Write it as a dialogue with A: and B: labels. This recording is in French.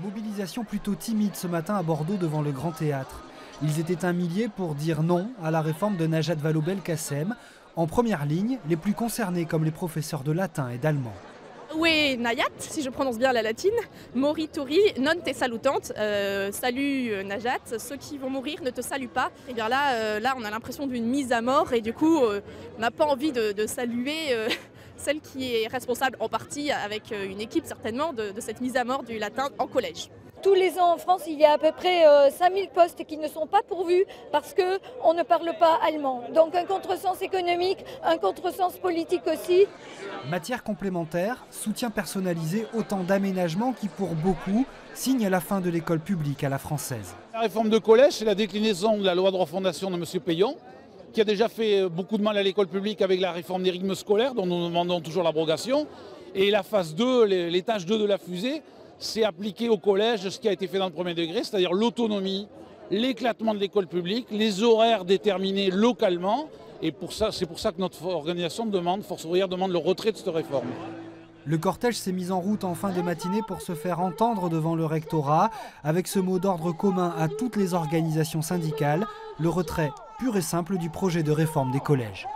A: Mobilisation plutôt timide ce matin à Bordeaux devant le Grand Théâtre. Ils étaient un millier pour dire non à la réforme de Najat Vallaud-Belkacem. En première ligne, les plus concernés comme les professeurs de latin et d'allemand.
B: Ue Najat, si je prononce bien la latine, morituri non te salutant. Salut Najat, ceux qui vont mourir ne te saluent pas. Et bien là, on a l'impression d'une mise à mort et du coup, on n'a pas envie de saluer celle qui est responsable en partie, avec une équipe certainement, de cette mise à mort du latin en collège.
C: Tous les ans en France, il y a à peu près 5000 postes qui ne sont pas pourvus parce qu'on ne parle pas allemand. Donc un contresens économique, un contresens politique aussi.
A: Matière complémentaire, soutien personnalisé, autant d'aménagements qui pour beaucoup signent la fin de l'école publique à la française.
D: La réforme de collège, c'est la déclinaison de la loi de refondation de M. Payon, qui a déjà fait beaucoup de mal à l'école publique avec la réforme des rythmes scolaires, dont nous demandons toujours l'abrogation. Et la phase 2, l'étage 2 de la fusée, c'est appliquer au collège ce qui a été fait dans le premier degré, c'est-à-dire l'autonomie, l'éclatement de l'école publique, les horaires déterminés localement. Et c'est pour ça que notre organisation Force Ouvrière demande le retrait de cette réforme.
A: Le cortège s'est mis en route en fin de matinée pour se faire entendre devant le rectorat, avec ce mot d'ordre commun à toutes les organisations syndicales, le retrait pur et simple du projet de réforme des collèges.